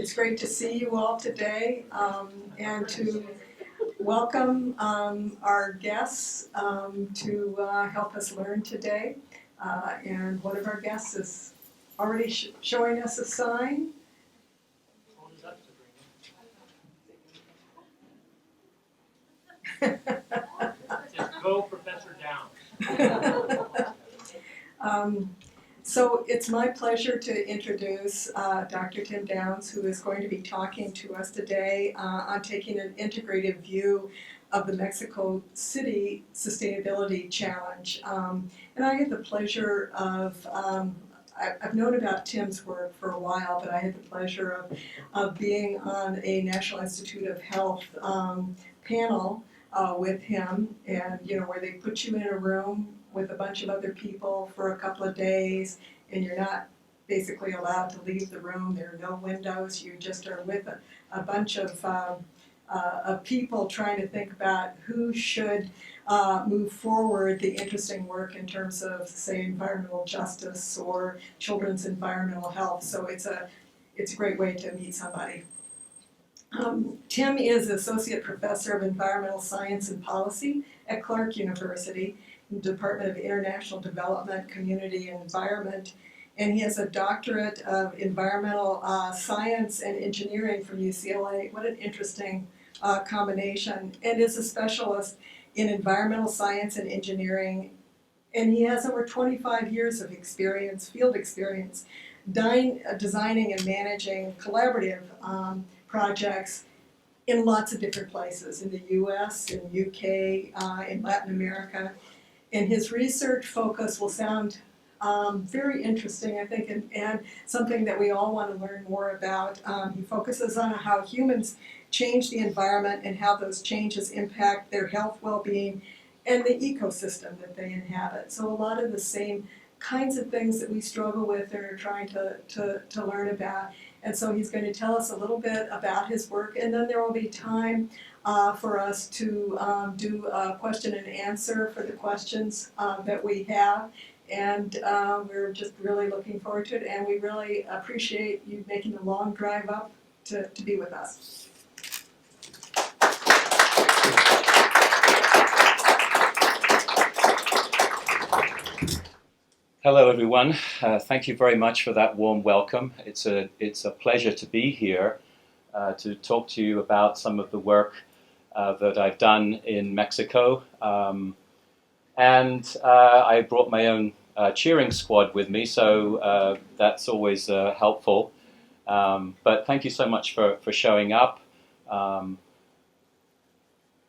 It's great to see you all today and to welcome our guests to help us learn today. And one of our guests is already showing us a sign. Go Professor Downs. So it's my pleasure to introduce Dr. Tim Downs, who is going to be talking to us today on taking an integrative view of the Mexico City Sustainability Challenge. And I had the pleasure of, I've known about Tim's work for a while, but I had the pleasure of being on a National Institute of Health panel with him, and where they put you in a room with a bunch of other people for a couple of days, and you're not basically allowed to leave the room. There are no windows. You just are with a bunch of people trying to think about who should move forward the interesting work in terms of, say, environmental justice or children's environmental health. So it's a great way to meet somebody. Tim is Associate Professor of Environmental Science and Policy at Clark University, in the Department of International Development, Community and Environment, and he has a doctorate of Environmental Science and Engineering from UCLA. What an interesting combination, and is a specialist in environmental science and engineering, and he has over 25 years of experience, field experience, designing and managing collaborative projects in lots of different places, in the US, in the UK, in Latin America. And his research focus will sound very interesting, I think, and something that we all want to learn more about. He focuses on how humans change the environment and how those changes impact their health, well-being, and the ecosystem that they inhabit. So a lot of the same kinds of things that we struggle with and are trying to learn about. And so he's going to tell us a little bit about his work, and then there will be time for us to do a question and answer for the questions that we have. And we're just really looking forward to it, and we really appreciate you making the long drive up to be with us. Hello, everyone. Thank you very much for that warm welcome. It's a pleasure to be here to talk to you about some of the work that I've done in Mexico. And I brought my own cheering squad with me, so that's always helpful. But thank you so much for showing up.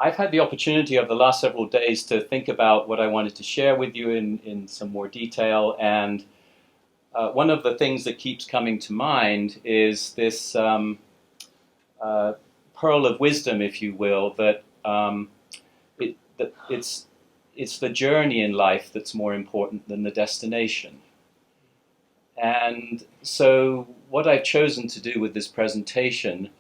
I've had the opportunity over the last several days to think about what I wanted to share with you in some more detail, and one of the things that keeps coming to mind is this pearl of wisdom, if you will, that it's the journey in life that's more important than the destination. And so what I've chosen to do with this presentation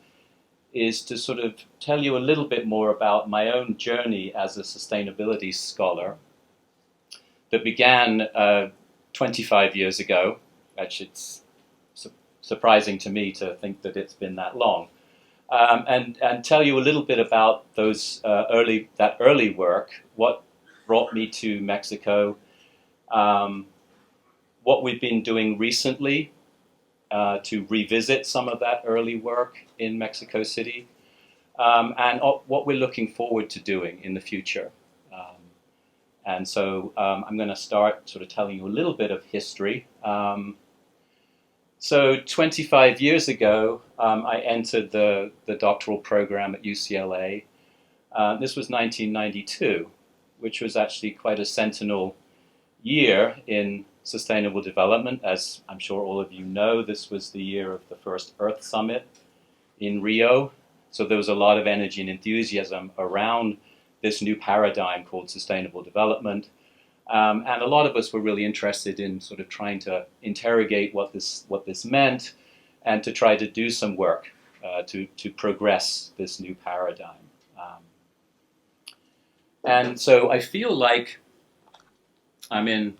is to sort of tell you a little bit more about my own journey as a sustainability scholar that began 25 years ago. Actually, it's surprising to me to think that it's been that long. And tell you a little bit about that early work, what brought me to Mexico, what we've been doing recently to revisit some of that early work in Mexico City, and what we're looking forward to doing in the future. And so I'm going to start sort of telling you a little bit of history. So 25 years ago, I entered the doctoral program at UCLA. This was 1992, which was actually quite a sentinel year in sustainable development. As I'm sure all of you know, this was the year of the first Earth Summit in Rio. So there was a lot of energy and enthusiasm around this new paradigm called sustainable development. And a lot of us were really interested in sort of trying to interrogate what this meant and to try to do some work to progress this new paradigm. And so I feel like I'm in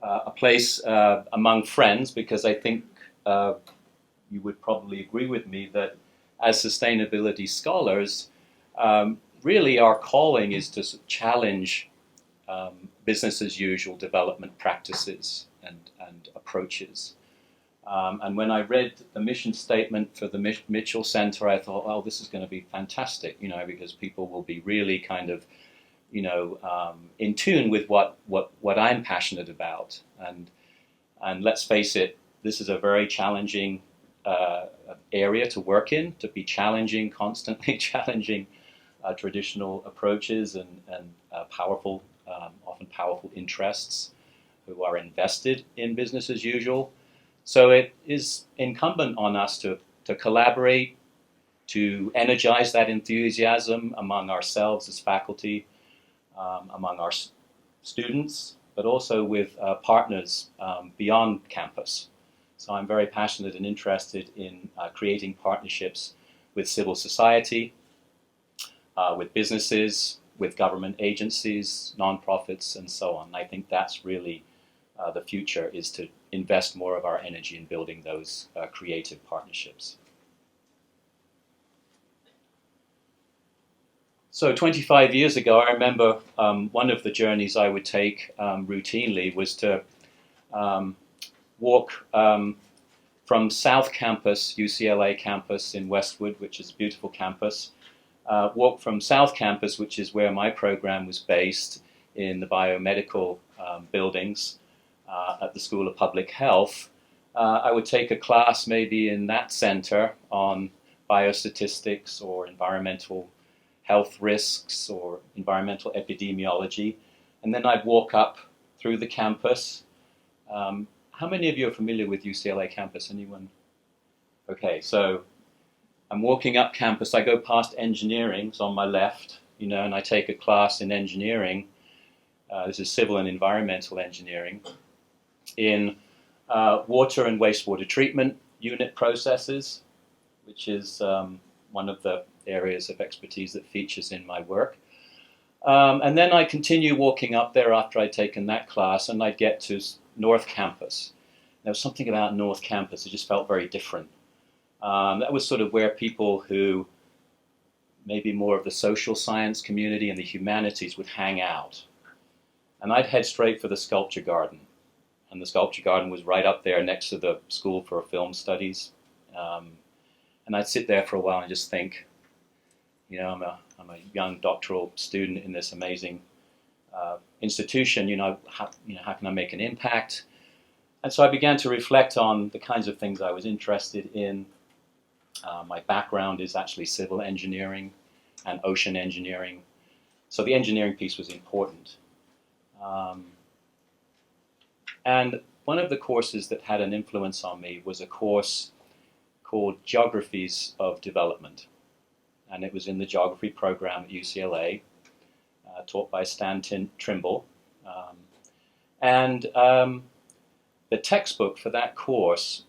a place among friends, because I think you would probably agree with me that as sustainability scholars, really our calling is to challenge business as usual development practices and approaches. And when I read the mission statement for the Mitchell Center, I thought, oh, this is going to be fantastic, because people will be really kind of, in tune with what I'm passionate about. And let's face it, this is a very challenging area to work in, to be challenging, constantly challenging traditional approaches and powerful, often powerful interests who are invested in business as usual. So it is incumbent on us to collaborate, to energize that enthusiasm among ourselves as faculty, among our students, but also with partners beyond campus. So I'm very passionate and interested in creating partnerships with civil society, with businesses, with government agencies, nonprofits, and so on. I think that's really the future, is to invest more of our energy in building those creative partnerships. So 25 years ago, I remember one of the journeys I would take routinely was to walk from South Campus, UCLA campus in Westwood, which is a beautiful campus, walk from South Campus, which is where my program was based, in the biomedical buildings at the School of Public Health. I would take a class maybe in that center on biostatistics or environmental health risks or environmental epidemiology, and then I'd walk up through the campus. How many of you are familiar with UCLA campus? Anyone? Okay, so I'm walking up campus. I go past engineering, it's on my left, and I take a class in engineering. This is civil and environmental engineering in water and wastewater treatment unit processes, which is one of the areas of expertise that features in my work. And then I continue walking up there after I'd taken that class, and I'd get to North Campus. There was something about North Campus, it just felt very different. That was sort of where people who maybe more of the social science community and the humanities would hang out. And I'd head straight for the sculpture garden. And the sculpture garden was right up there next to the School for Film Studies. And I'd sit there for a while and just think, I'm a young doctoral student in this amazing institution, how can I make an impact? And so I began to reflect on the kinds of things I was interested in. My background is actually civil engineering and ocean engineering. So the engineering piece was important. And one of the courses that had an influence on me was a course called Geographies of Development. And it was in the geography program at UCLA, taught by Stan Trimble. The textbook for that course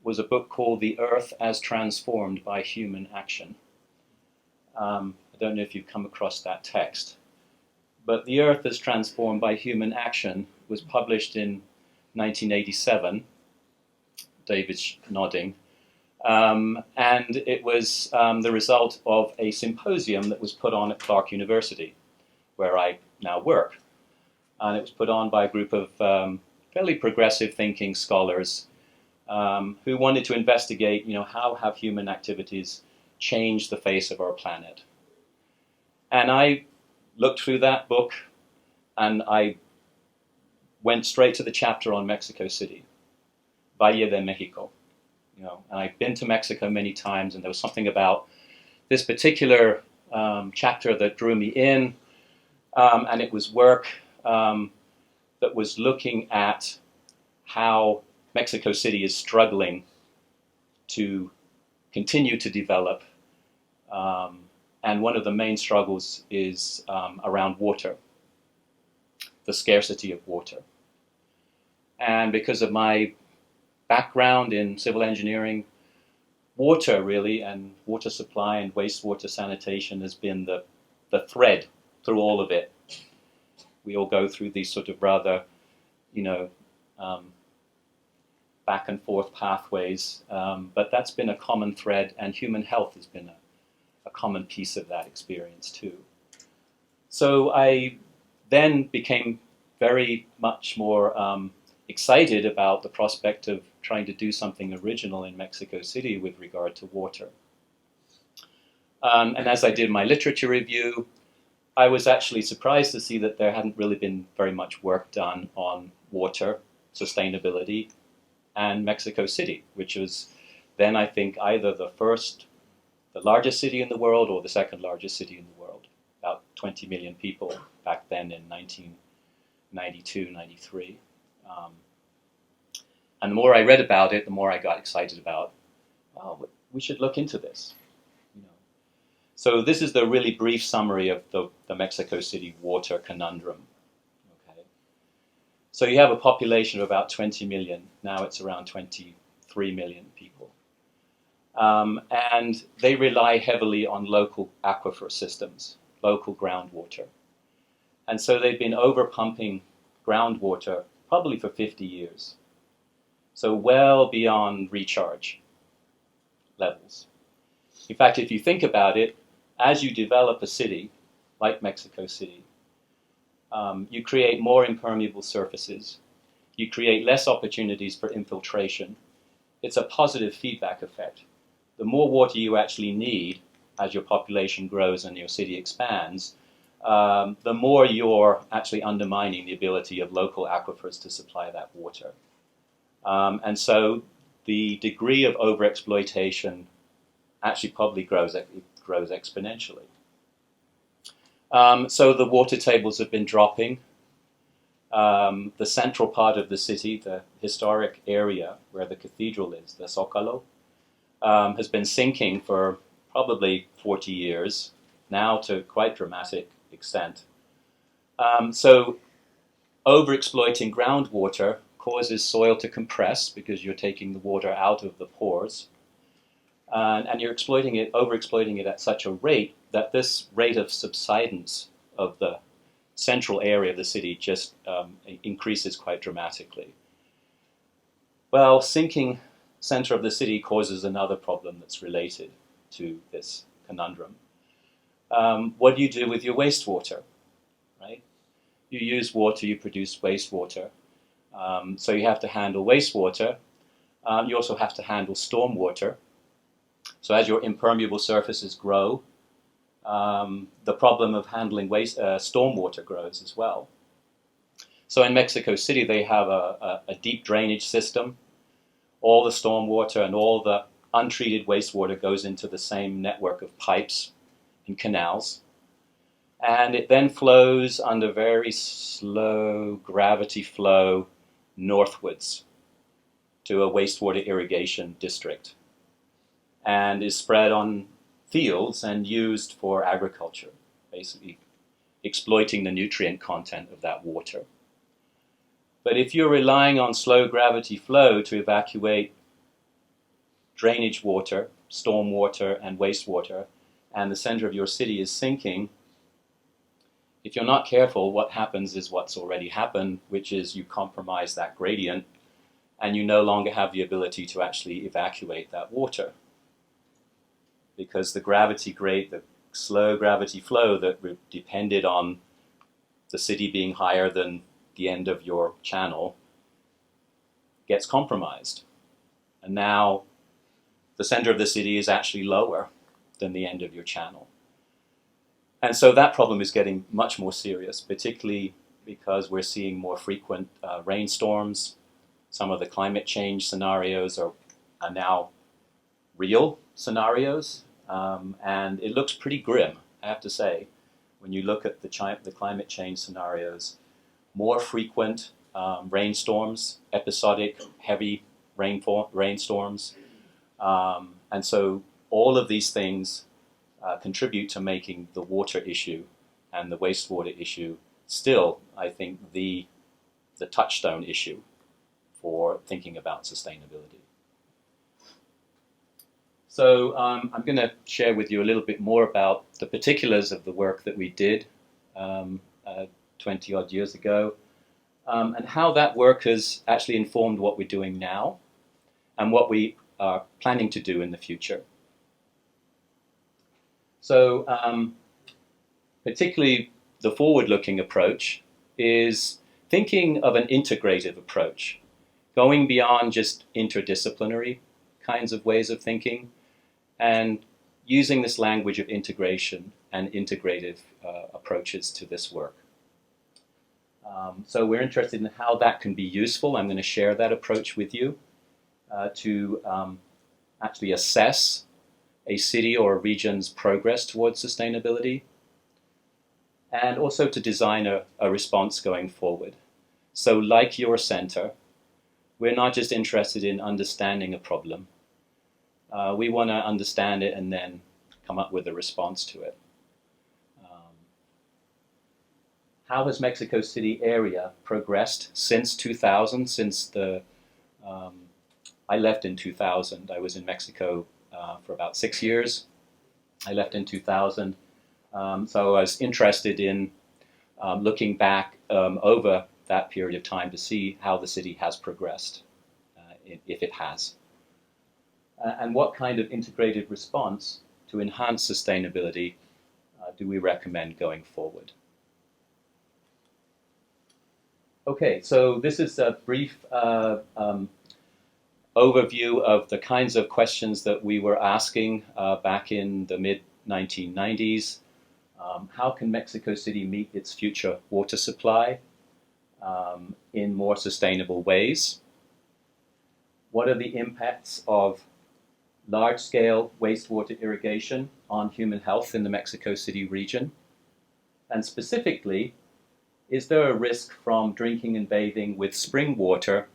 was a book called The Earth as Transformed by Human Action. I don't know if you've come across that text, but The Earth as Transformed by Human Action was published in 1987. David's nodding. And it was the result of a symposium that was put on at Clark University, where I now work. And it was put on by a group of fairly progressive thinking scholars who wanted to investigate, how have human activities changed the face of our planet. And I looked through that book and I went straight to the chapter on Mexico City, Valle de Mexico. And I've been to Mexico many times, and there was something about this particular chapter that drew me in, and it was work that was looking at how Mexico City is struggling to continue to develop, and one of the main struggles is around water, the scarcity of water. And because of my background in civil engineering, water really, and water supply and wastewater sanitation has been the thread through all of it. We all go through these sort of rather, back and forth pathways, but that's been a common thread, and human health has been a common piece of that experience too. So I then became very much more excited about the prospect of trying to do something original in Mexico City with regard to water. And as I did my literature review, I was actually surprised to see that there hadn't really been very much work done on water sustainability and Mexico City, which was then, I think, either the largest city in the world or the second largest city in the world, about 20 million people back then in 1992, 93. And the more I read about it, the more I got excited about, oh, we should look into this. So this is the really brief summary of the Mexico City water conundrum. Okay. So you have a population of about 20 million. Now it's around 23 million people. And they rely heavily on local aquifer systems, local groundwater. And so they've been overpumping groundwater probably for 50 years. So well beyond recharge levels. In fact, if you think about it, as you develop a city, like Mexico City, you create more impermeable surfaces. You create less opportunities for infiltration. It's a positive feedback effect. The more water you actually need as your population grows and your city expands, the more you're actually undermining the ability of local aquifers to supply that water. And so the degree of overexploitation actually probably grows exponentially. So the water tables have been dropping. The central part of the city, the historic area where the cathedral is, the Zócalo, has been sinking for probably 40 years, now to quite dramatic extent. So overexploiting groundwater causes soil to compress because you're taking the water out of the pores. And you're overexploiting it at such a rate that this rate of subsidence of the central area of the city just increases quite dramatically. Well, sinking center of the city causes another problem that's related to this conundrum. What do you do with your wastewater, right? You use water, you produce wastewater. So you have to handle wastewater. You also have to handle stormwater. So as your impermeable surfaces grow, the problem of handling stormwater grows as well. So in Mexico City, they have a deep drainage system. All the stormwater and all the untreated wastewater goes into the same network of pipes and canals. And it then flows under very slow gravity flow northwards to a wastewater irrigation district, and is spread on fields and used for agriculture, basically exploiting the nutrient content of that water. But if you're relying on slow gravity flow to evacuate drainage water, storm water, and wastewater, and the center of your city is sinking, if you're not careful, what happens is what's already happened, which is you compromise that gradient, and you no longer have the ability to actually evacuate that water. Because the slow gravity flow that depended on the city being higher than the end of your channel gets compromised. And now the center of the city is actually lower than the end of your channel. And so that problem is getting much more serious, particularly because we're seeing more frequent rainstorms. Some of the climate change scenarios are now real scenarios. And it looks pretty grim, I have to say, when you look at the climate change scenarios. More frequent rainstorms, episodic heavy rainstorms. And so all of these things contribute to making the water issue and the wastewater issue still, I think, the touchstone issue for thinking about sustainability. So I'm going to share with you a little bit more about the particulars of the work that we did 20 odd years ago, and how that work has actually informed what we're doing now, and what we are planning to do in the future. So particularly the forward-looking approach is thinking of an integrative approach, going beyond just interdisciplinary kinds of ways of thinking and using this language of integration and integrative approaches to this work. So we're interested in how that can be useful. I'm going to share that approach with you to actually assess a city or a region's progress towards sustainability, and also to design a response going forward. So like your center, we're not just interested in understanding a problem. We want to understand it and then come up with a response to it. How has Mexico City area progressed since 2000, since I left in 2000. I was in Mexico for about 6 years. I left in 2000. So I was interested in looking back over that period of time to see how the city has progressed, if it has. And what kind of integrated response to enhance sustainability do we recommend going forward? Okay, so this is a brief overview of the kinds of questions that we were asking back in the mid-1990s. How can Mexico City meet its future water supply in more sustainable ways? What are the impacts of large-scale wastewater irrigation on human health in the Mexico City region? And specifically, is there a risk from drinking and bathing with spring water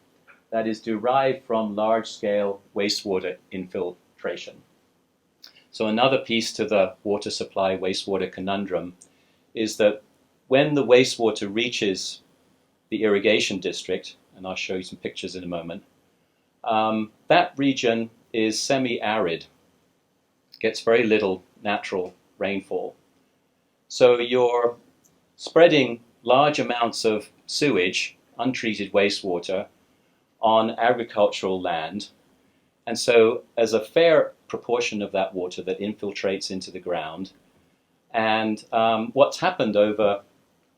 that is derived from large-scale wastewater infiltration? So another piece to the water supply wastewater conundrum is that when the wastewater reaches the irrigation district, and I'll show you some pictures in a moment, that region is semi-arid, gets very little natural rainfall. So you're spreading large amounts of sewage, untreated wastewater, on agricultural land. And so as a fair proportion of that water that infiltrates into the ground, and what's happened over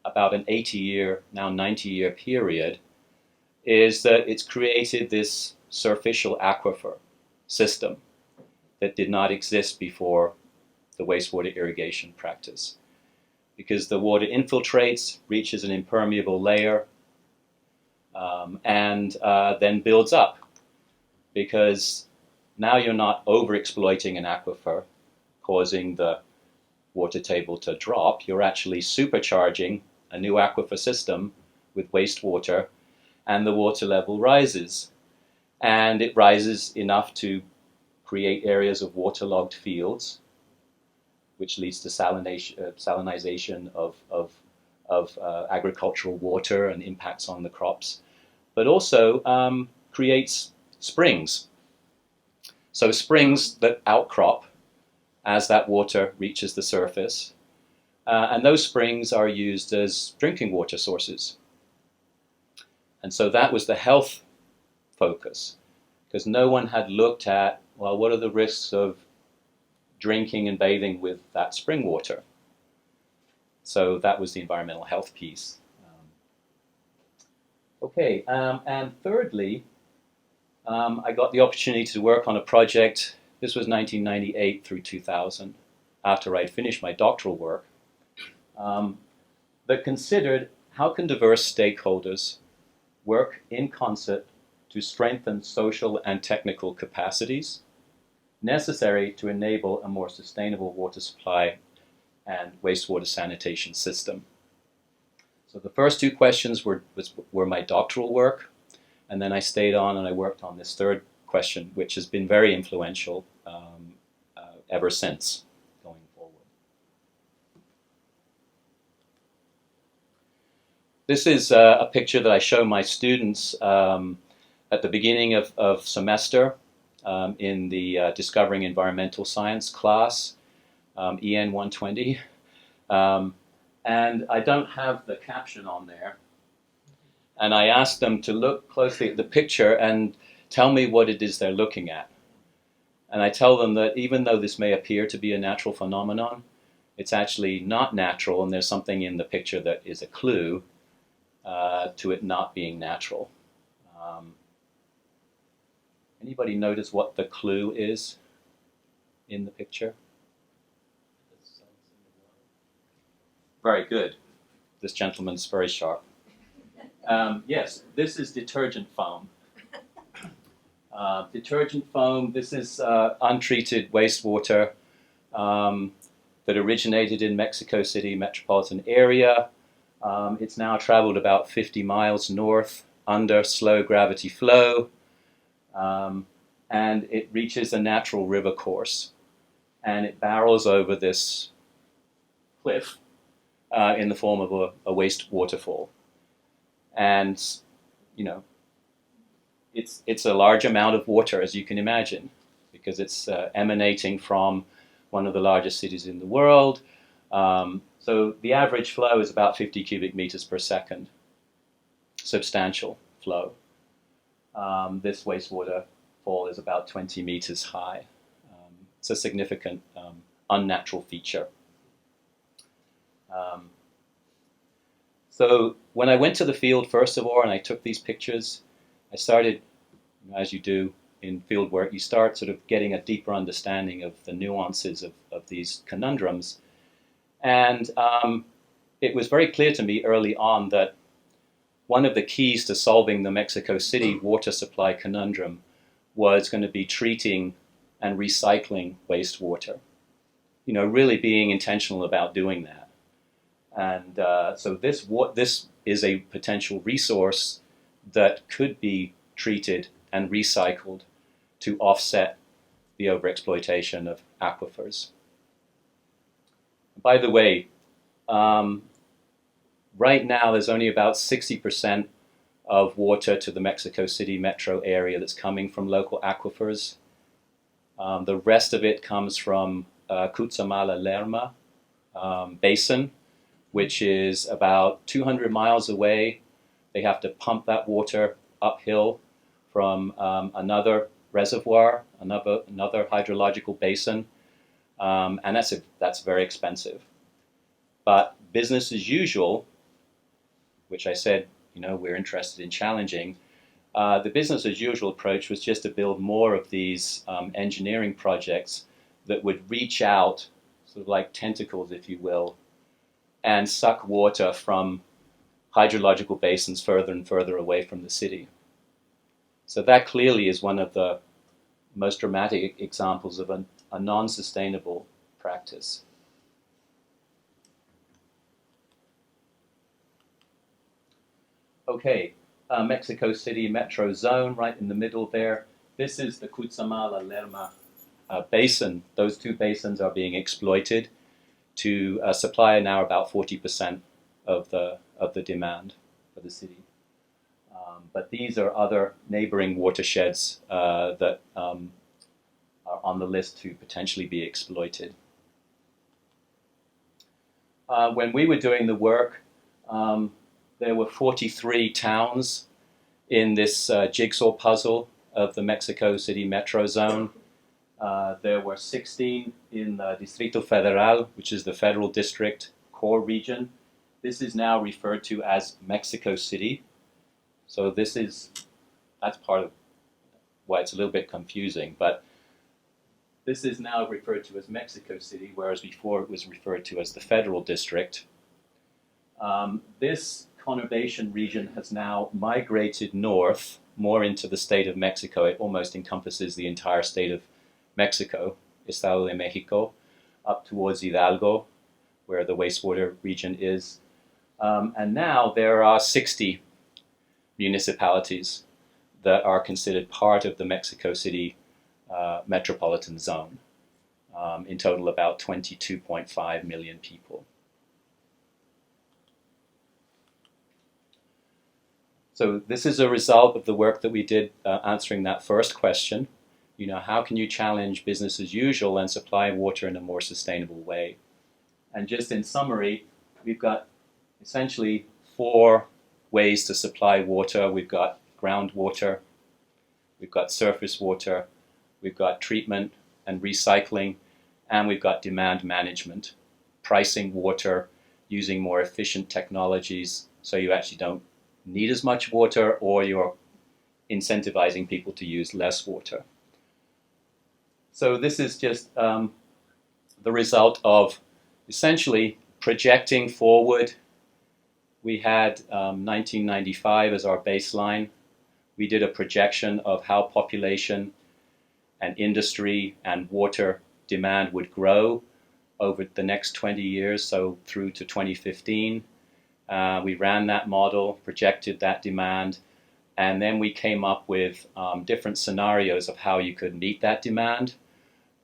about an 80-year, now 90-year period is that it's created this surficial aquifer system that did not exist before the wastewater irrigation practice. Because the water infiltrates, reaches an impermeable layer, and then builds up. Because now you're not overexploiting an aquifer, causing the water table to drop. You're actually supercharging a new aquifer system with wastewater, and the water level rises. And it rises enough to create areas of waterlogged fields, which leads to salinization of agricultural water and impacts on the crops, but also creates springs. So springs that outcrop as that water reaches the surface, and those springs are used as drinking water sources. And so that was the health focus, because no one had looked at, well, what are the risks of drinking and bathing with that spring water? So that was the environmental health piece. And thirdly, I got the opportunity to work on a project. This was 1998 through 2000, after I'd finished my doctoral work, that considered how can diverse stakeholders work in concert to strengthen social and technical capacities necessary to enable a more sustainable water supply and wastewater sanitation system. So the first two questions were my doctoral work, and then I stayed on and I worked on this third question, which has been very influential ever since going forward. This is a picture that I show my students at the beginning of semester in the Discovering Environmental Science class, EN 120. And I don't have the caption on there. And I asked them to look closely at the picture and tell me what it is they're looking at. And I tell them that even though this may appear to be a natural phenomenon, it's actually not natural, and there's something in the picture that is a clue to it not being natural. Anybody notice what the clue is in the picture? Very good. This gentleman's very sharp. Yes, this is detergent foam. Detergent foam, this is untreated wastewater that originated in Mexico City Metropolitan Area. It's now traveled about 50 miles north under slow gravity flow, and it reaches a natural river course, and it barrels over this cliff in the form of a waste waterfall. And, you know, it's a large amount of water, as you can imagine, because it's emanating from one of the largest cities in the world. So the average flow is about 50 cubic meters per second. Substantial flow. This wastewater fall is about 20 meters high. It's a significant unnatural feature. So when I went to the field, first of all, and I took these pictures, I started, as you do in field work, you start sort of getting a deeper understanding of the nuances of these conundrums. And it was very clear to me early on that one of the keys to solving the Mexico City water supply conundrum was going to be treating and recycling wastewater. You know, really being intentional about doing that. And so this is a potential resource that could be treated and recycled to offset the overexploitation of aquifers. By the way, right now there's only about 60% of water to the Mexico City metro area that's coming from local aquifers. The rest of it comes from Cutzamala-Lerma basin, which is about 200 miles away. They have to pump that water uphill from another reservoir, another hydrological basin, and that's very expensive. But business as usual, which I said, you know, we're interested in challenging, the business as usual approach was just to build more of these engineering projects that would reach out, sort of like tentacles, if you will, and suck water from hydrological basins further and further away from the city. So that clearly is one of the most dramatic examples of a non-sustainable practice. Okay, Mexico City metro zone right in the middle there. This is the Cutzamala-Lerma basin. Those two basins are being exploited to supply now about 40% of the demand for the city. But these are other neighboring watersheds that are on the list to potentially be exploited. When we were doing the work, there were 43 towns in this jigsaw puzzle of the Mexico City metro zone. There were 16 in the Distrito Federal, which is the federal district core region. This is now referred to as Mexico City. So that's part of why it's a little bit confusing. But this is now referred to as Mexico City, whereas before it was referred to as the federal district. This conurbation region has now migrated north, more into the state of Mexico. It almost encompasses the entire state of Mexico, Estado de Mexico, up towards Hidalgo, where the wastewater region is. And now there are 60 municipalities that are considered part of the Mexico City metropolitan zone. In total, about 22.5 million people. So this is a result of the work that we did answering that first question. You know, how can you challenge business as usual and supply water in a more sustainable way? And just in summary, we've got essentially 4 ways to supply water. We've got groundwater, we've got surface water, we've got treatment and recycling, and we've got demand management, pricing water using more efficient technologies so you actually don't need as much water, or you're incentivizing people to use less water. So this is just the result of essentially projecting forward. We had 1995 as our baseline. We did a projection of how population and industry and water demand would grow over the next 20 years, so through to 2015. We ran that model, projected that demand, and then we came up with different scenarios of how you could meet that demand,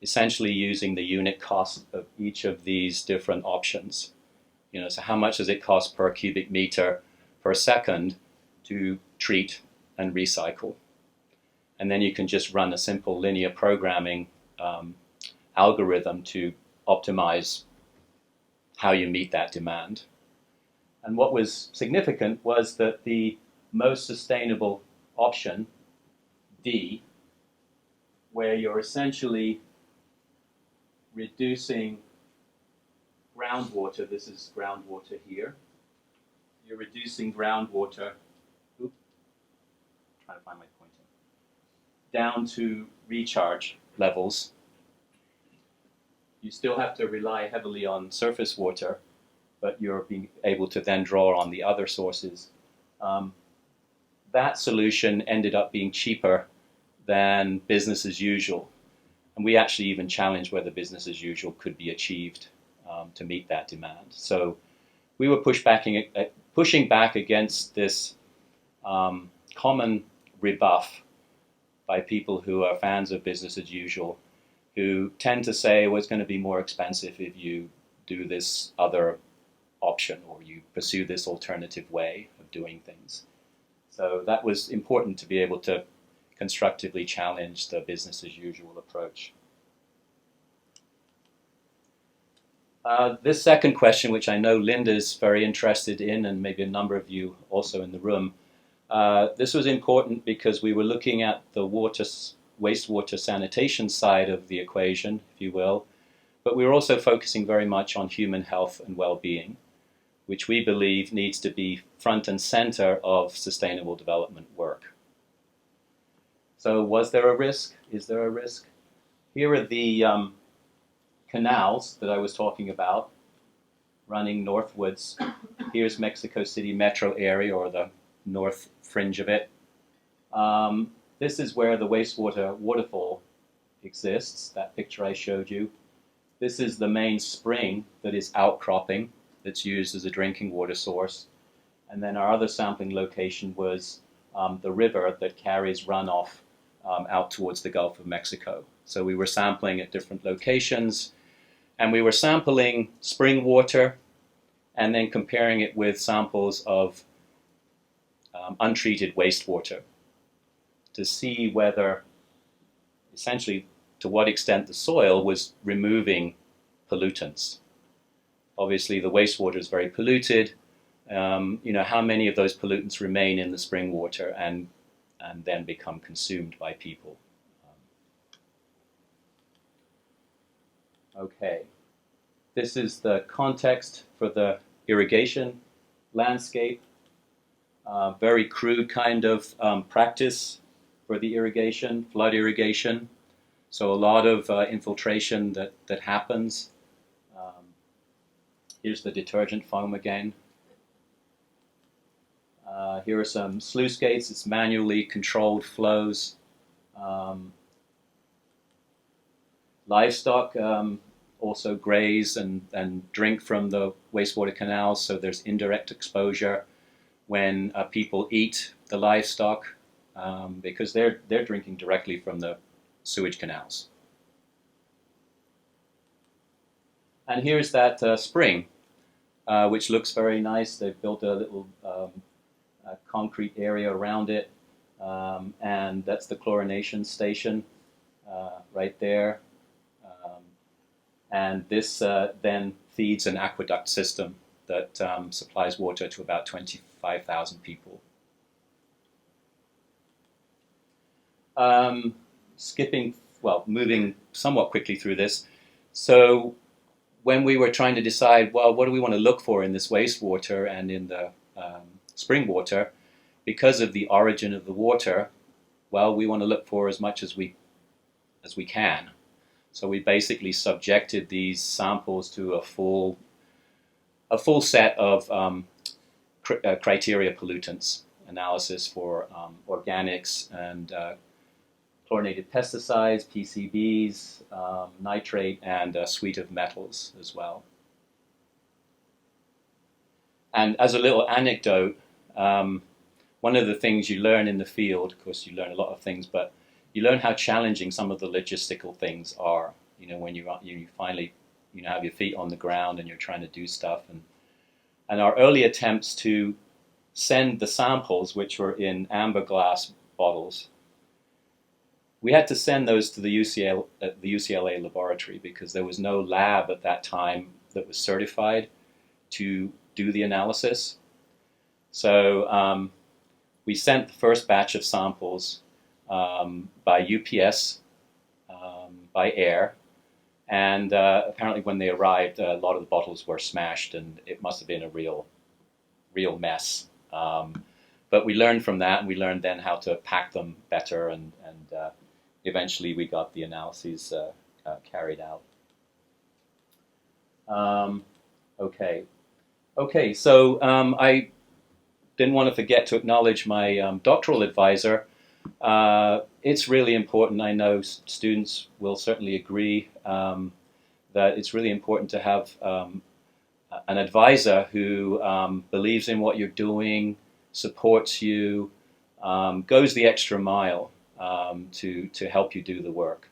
essentially using the unit cost of each of these different options. So how much does it cost per cubic meter per second to treat and recycle? And then you can just run a simple linear programming algorithm to optimize how you meet that demand. And what was significant was that the most sustainable option, D, where you're essentially reducing groundwater, this is groundwater here, you're reducing groundwater, trying to find my pointer, down to recharge levels. You still have to rely heavily on surface water, but you're being able to then draw on the other sources. That solution ended up being cheaper than business as usual. And we actually even challenged whether business as usual could be achieved to meet that demand. So we were pushing back against this common rebuff by people who are fans of business as usual, who tend to say, well, it's going to be more expensive if you do this other option or you pursue this alternative way of doing things. So that was important to be able to constructively challenge the business as usual approach. This second question, which I know Linda's very interested in, and maybe a number of you also in the room, this was important because we were looking at the wastewater sanitation side of the equation, if you will, but we were also focusing very much on human health and well-being, which we believe needs to be front and center of sustainable development work. So was there a risk? Is there a risk? Here are the canals that I was talking about running northwards. Here's Mexico City Metro area, or the north fringe of it. This is where the wastewater waterfall exists, that picture I showed you. This is the main spring that is outcropping, that's used as a drinking water source. And then our other sampling location was the river that carries runoff out towards the Gulf of Mexico. So we were sampling at different locations, and we were sampling spring water and then comparing it with samples of untreated wastewater to see whether, essentially, to what extent the soil was removing pollutants. Obviously, the wastewater is very polluted. How many of those pollutants remain in the spring water and then become consumed by people? Okay, this is the context for the irrigation landscape. Very crude kind of practice for the irrigation, flood irrigation. So a lot of infiltration that happens. Here's the detergent foam again. Here are some sluice gates. It's manually controlled flows. Livestock also graze and drink from the wastewater canals, so there's indirect exposure when people eat the livestock because they're drinking directly from the sewage canals. And here's that spring, which looks very nice. They've built a little concrete area around it, and that's the chlorination station right there. And this then feeds an aqueduct system that supplies water to about 25,000 people. moving somewhat quickly through this. So when we were trying to decide, well, what do we want to look for in this wastewater and in the spring water, because of the origin of the water, well, we want to look for as much as we can. So we basically subjected these samples to a full set of criteria pollutants analysis for organics and chlorinated pesticides, PCBs, nitrate, and a suite of metals as well. And as a little anecdote, one of the things you learn in the field, of course you learn a lot of things, but you learn how challenging some of the logistical things are. You know, when you finally have your feet on the ground and you're trying to do stuff. And our early attempts to send the samples, which were in amber glass bottles, we had to send those to the UCLA laboratory because there was no lab at that time that was certified to do the analysis. So we sent the first batch of samples by UPS, by air, and apparently when they arrived, a lot of the bottles were smashed, and it must have been a real mess. But we learned from that, and we learned then how to pack them better, and eventually we got the analyses carried out. Okay, so I didn't want to forget to acknowledge my doctoral advisor. It's really important, I know students will certainly agree, that it's really important to have an advisor who believes in what you're doing, supports you, goes the extra mile to help you do the work.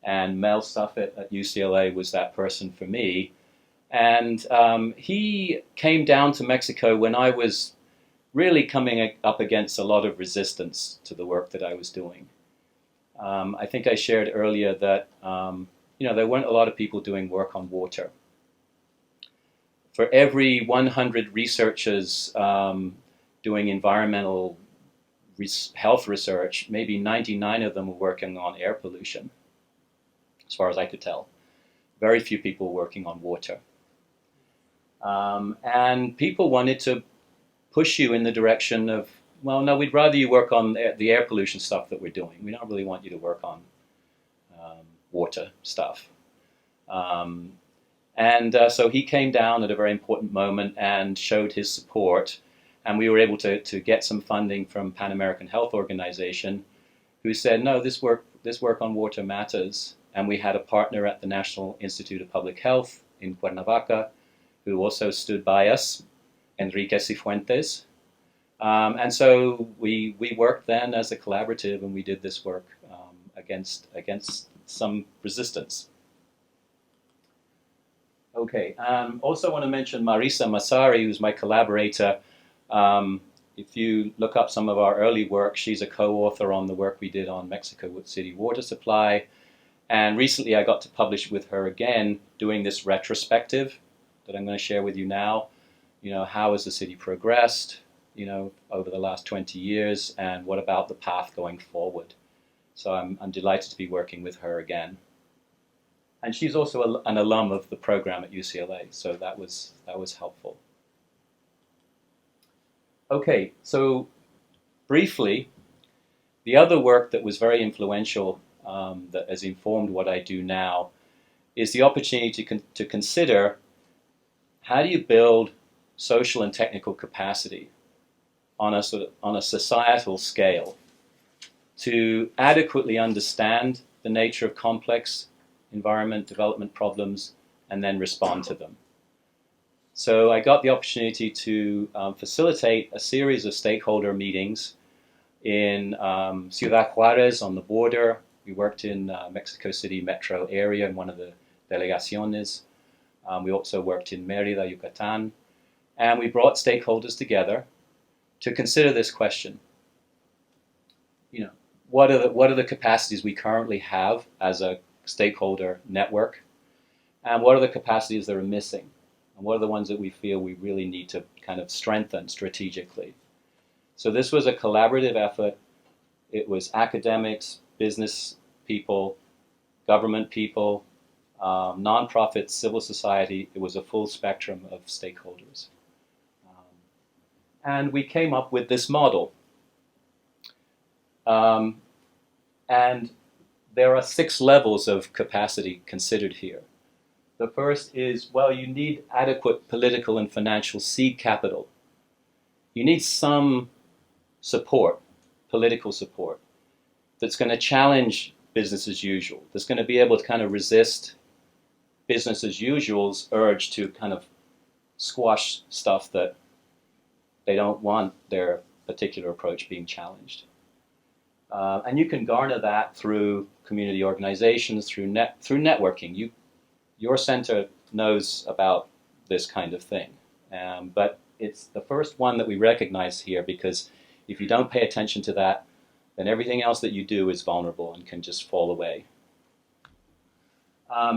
And Mel Suffet at UCLA was that person for me. And he came down to Mexico when I was really coming up against a lot of resistance to the work that I was doing. I think I shared earlier that there weren't a lot of people doing work on water. For every 100 researchers doing environmental health research, maybe 99 of them were working on air pollution, as far as I could tell. Very few people working on water. And people wanted to push you in the direction of, well, no, we'd rather you work on the air pollution stuff that we're doing. We don't really want you to work on water stuff. So he came down at a very important moment and showed his support. And we were able to get some funding from Pan American Health Organization, who said, no, this work on water matters. And we had a partner at the National Institute of Public Health in Cuernavaca, who also stood by us, Enrique Cifuentes. And so we worked then as a collaborative, and we did this work against some resistance. Okay, also want to mention Marisa Masari, who's my collaborator. If you look up some of our early work, she's a co-author on the work we did on Mexico City water supply. And recently I got to publish with her again, doing this retrospective that I'm going to share with you now. You know, how has the city progressed, over the last 20 years, and what about the path going forward? So I'm delighted to be working with her again. And she's also an alum of the program at UCLA, so that was helpful. Okay, so briefly, the other work that was very influential that has informed what I do now is the opportunity to consider how do you build social and technical capacity on a societal scale to adequately understand the nature of complex environment development problems and then respond to them. So I got the opportunity to facilitate a series of stakeholder meetings in Ciudad Juarez on the border. We worked in Mexico City Metro Area in one of the delegaciones. We also worked in Mérida, Yucatan. And we brought stakeholders together to consider this question. What are the capacities we currently have as a stakeholder network? And what are the capacities that are missing? And what are the ones that we feel we really need to kind of strengthen strategically? So this was a collaborative effort. It was academics, business people, government people, nonprofits, civil society. It was a full spectrum of stakeholders. And we came up with this model. And there are 6 levels of capacity considered here. The first is, well, you need adequate political and financial seed capital. You need some support, political support, that's going to challenge business as usual, that's going to be able to kind of resist business as usual's urge to kind of squash stuff that they don't want their particular approach being challenged. And you can garner that through community organizations, through networking. Your center knows about this kind of thing. But it's the first one that we recognize here, because if you don't pay attention to that, then everything else that you do is vulnerable and can just fall away.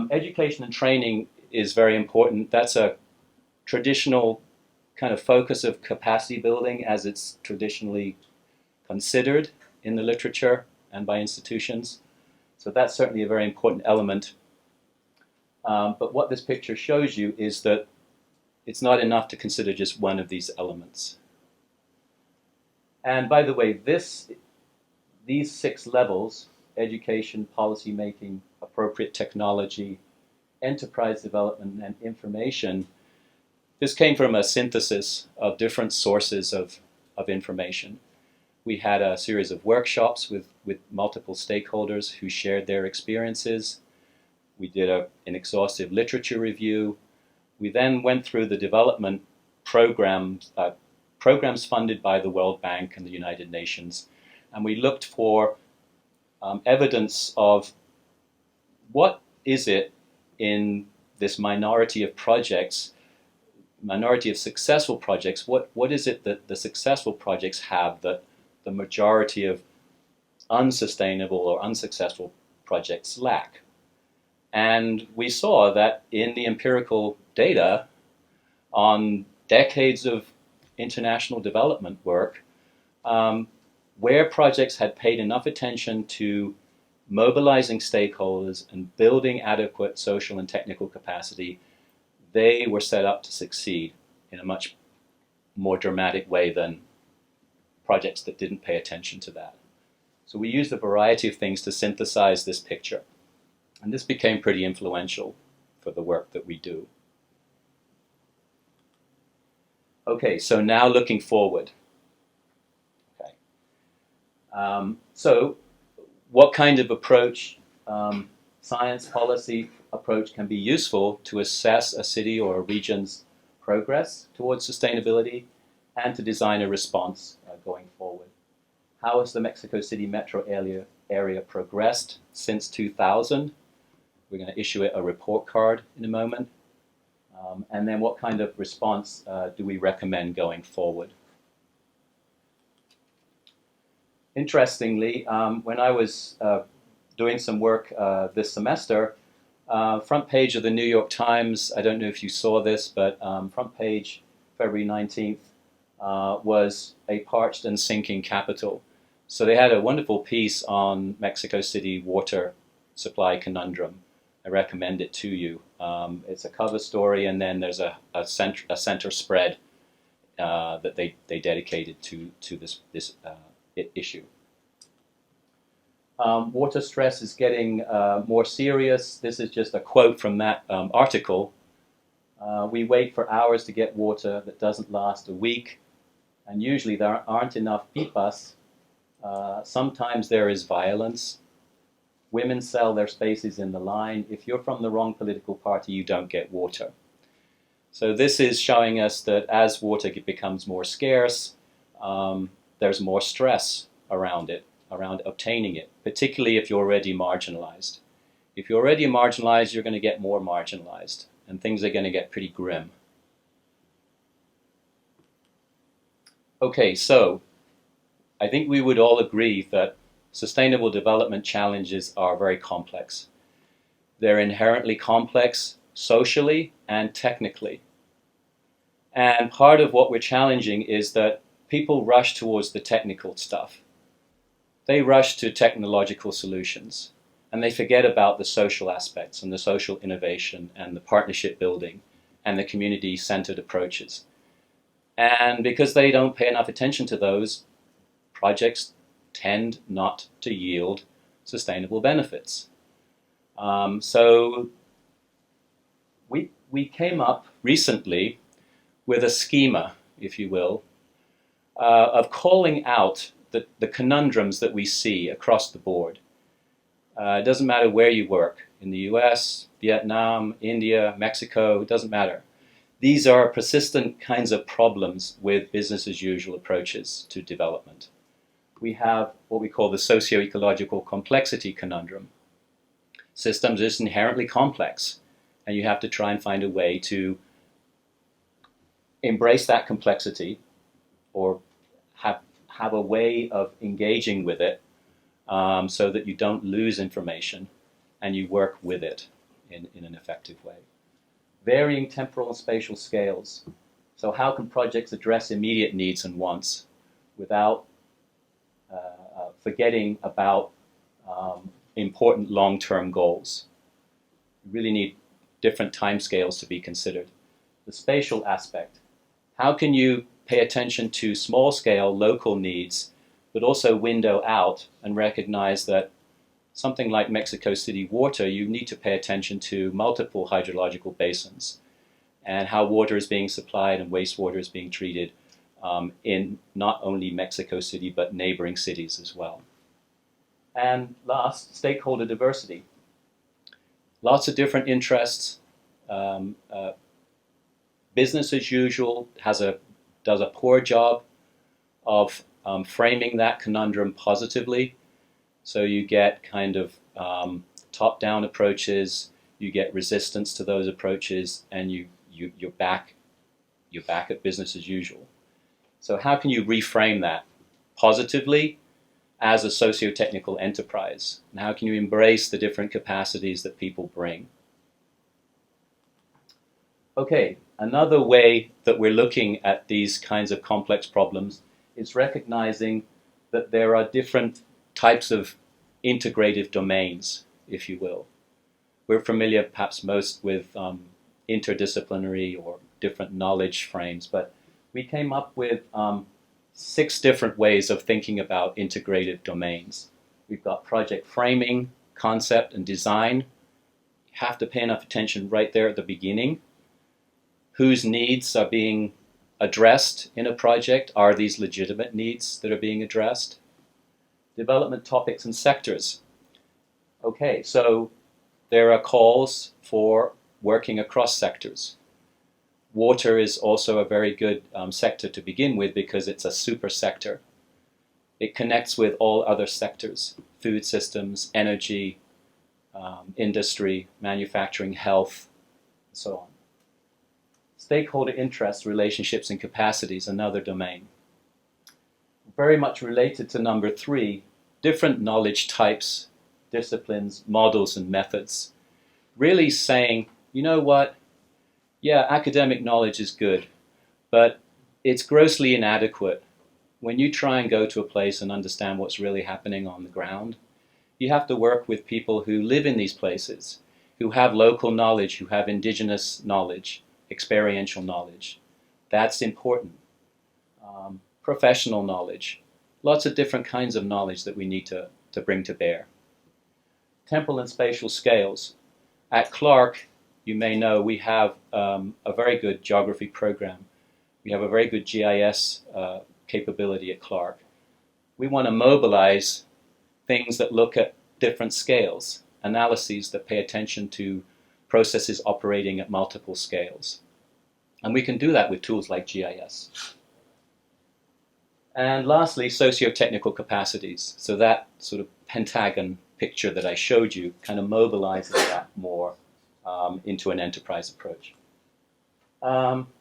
Education and training is very important. That's a traditional kind of focus of capacity building as it's traditionally considered in the literature and by institutions. So that's certainly a very important element. But what this picture shows you is that it's not enough to consider just one of these elements. And by the way, these 6 levels, education, policy making, appropriate technology, enterprise development, and information, this came from a synthesis of different sources of information. We had a series of workshops with multiple stakeholders who shared their experiences. We did an exhaustive literature review. We then went through the development programs funded by the World Bank and the United Nations, and we looked for evidence of what is it in this minority of projects, minority of successful projects, what is it that the successful projects have that the majority of unsustainable or unsuccessful projects lack. And we saw that in the empirical data on decades of international development work, where projects had paid enough attention to mobilizing stakeholders and building adequate social and technical capacity, they were set up to succeed in a much more dramatic way than projects that didn't pay attention to that. So we used a variety of things to synthesize this picture. And this became pretty influential for the work that we do. Okay, so now looking forward. Okay. So what kind of approach, science policy approach, can be useful to assess a city or a region's progress towards sustainability and to design a response going forward? How has the Mexico City metro area progressed since 2000? We're going to issue a report card in a moment. And then what kind of response do we recommend going forward? Interestingly, when I was doing some work this semester, front page of the New York Times, I don't know if you saw this, but front page, February 19th, was a parched and sinking capital. So they had a wonderful piece on Mexico City water supply conundrum. I recommend it to you. It's a cover story, and then there's a center spread that they dedicated to this issue. Water stress is getting more serious. This is just a quote from that article. We wait for hours to get water that doesn't last a week, and usually there aren't enough pipas. Sometimes there is violence. Women sell their spaces in the line. If you're from the wrong political party, you don't get water. So this is showing us that as water becomes more scarce, there's more stress around it, around obtaining it, particularly if you're already marginalized. If you're already marginalized, you're going to get more marginalized, and things are going to get pretty grim. Okay, so I think we would all agree that sustainable development challenges are very complex. They're inherently complex socially and technically. And part of what we're challenging is that people rush towards the technical stuff. they rush to technological solutions and they forget about the social aspects and the social innovation and the partnership building and the community-centered approaches. And because they don't pay enough attention to those, projects tend not to yield sustainable benefits. So we came up recently with a schema, if you will, of calling out the conundrums that we see across the board. It doesn't matter where you work, in the US, Vietnam, India, Mexico, it doesn't matter. These are persistent kinds of problems with business as usual approaches to development. We have what we call the Socio-Ecological Complexity Conundrum. Systems are just inherently complex, and you have to try and find a way to embrace that complexity or have a way of engaging with it so that you don't lose information and you work with it in an effective way. Varying temporal and spatial scales. So how can projects address immediate needs and wants without forgetting about important long-term goals? You really need different timescales to be considered. The spatial aspect. How can you pay attention to small-scale local needs, but also window out and recognize that something like Mexico City water, you need to pay attention to multiple hydrological basins and how water is being supplied and wastewater is being treated in not only Mexico City, but neighboring cities as well. And last, stakeholder diversity. Lots of different interests. Business as usual does a poor job of framing that conundrum positively. So you get kind of top-down approaches, you get resistance to those approaches, and you're back at business as usual. So how can you reframe that positively as a socio-technical enterprise? And how can you embrace the different capacities that people bring? Okay, another way that we're looking at these kinds of complex problems is recognizing that there are different types of integrative domains, if you will. We're familiar perhaps most with interdisciplinary or different knowledge frames, but we came up with 6 different ways of thinking about integrative domains. We've got project framing, concept, and design. You have to pay enough attention right there at the beginning. Whose needs are being addressed in a project? Are these legitimate needs that are being addressed? Development topics and sectors. Okay, so there are calls for working across sectors. Water is also a very good sector to begin with because it's a super sector. It connects with all other sectors: food systems, energy, industry, manufacturing, health, and so on. Stakeholder interests, relationships, and capacities, another domain. Very much related to number 3, different knowledge types, disciplines, models, and methods. Really saying, you know what? Yeah, academic knowledge is good, but it's grossly inadequate. When you try and go to a place and understand what's really happening on the ground, you have to work with people who live in these places, who have local knowledge, who have indigenous knowledge, experiential knowledge. That's important. Professional knowledge. Lots of different kinds of knowledge that we need to bring to bear. Temporal and spatial scales. At Clark, you may know we have a very good geography program. We have a very good GIS capability at Clark. We want to mobilize things that look at different scales, analyses that pay attention to processes operating at multiple scales. And we can do that with tools like GIS. And lastly, socio-technical capacities. So that sort of pentagon picture that I showed you kind of mobilizes that more into an enterprise approach.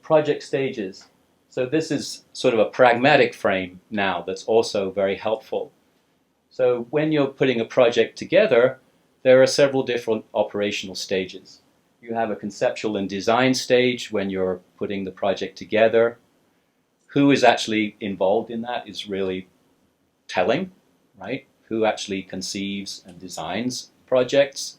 Project stages. So this is sort of a pragmatic frame now that's also very helpful. So when you're putting a project together, there are several different operational stages. You have a conceptual and design stage when you're putting the project together. Who is actually involved in that is really telling, right? who actually conceives and designs projects.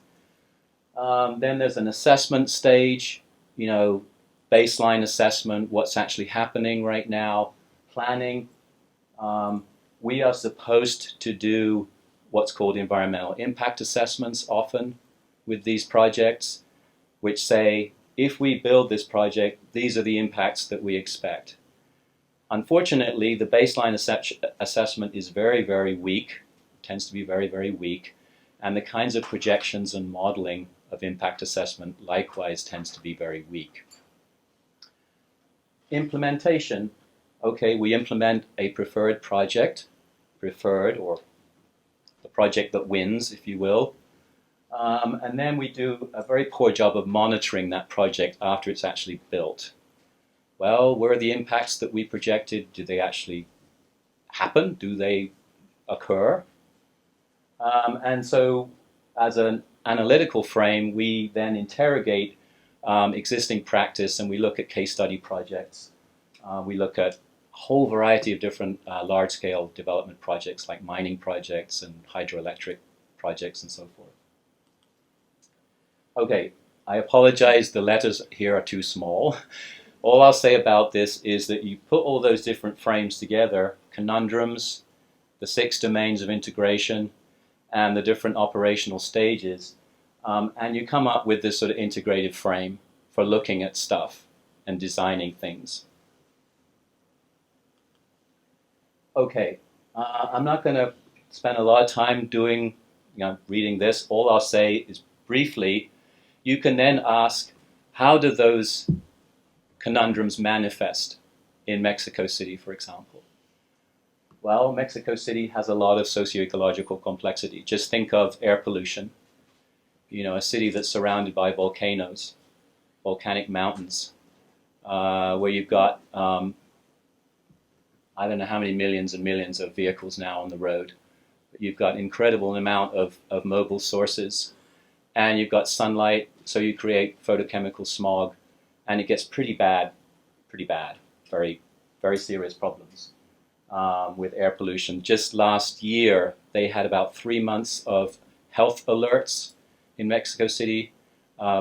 Then there's an assessment stage, you know, baseline assessment, what's actually happening right now, planning. We are supposed to do what's called environmental impact assessments often with these projects, which say, if we build this project, these are the impacts that we expect. Unfortunately, the baseline assessment is very, very weak, tends to be very, very weak, and the kinds of projections and modeling of impact assessment likewise tends to be very weak. Implementation. Okay, we implement a preferred project, or the project that wins, if you will, and then we do a very poor job of monitoring that project after it's actually built. Well, were the impacts that we projected, do they actually happen? Do they occur? And so as an analytical frame, we then interrogate existing practice and we look at case study projects. We look at a whole variety of different large-scale development projects like mining projects and hydroelectric projects and so forth. Okay, I apologize, the letters here are too small. All I'll say about this is that you put all those different frames together, conundrums, the 6 domains of integration, and the different operational stages, and you come up with this sort of integrative frame for looking at stuff and designing things. Okay, I'm not going to spend a lot of time reading this. All I'll say is briefly, you can then ask, how do those conundrums manifest in Mexico City, for example? Well, Mexico City has a lot of socio-ecological complexity. Just think of air pollution. You know, a city that's surrounded by volcanoes, volcanic mountains, where you've got, I don't know how many millions and millions of vehicles now on the road. But you've got an incredible amount of mobile sources. And you've got sunlight, so you create photochemical smog. And it gets pretty bad, very, very serious problems with air pollution. Just last year, they had about 3 months of health alerts in Mexico City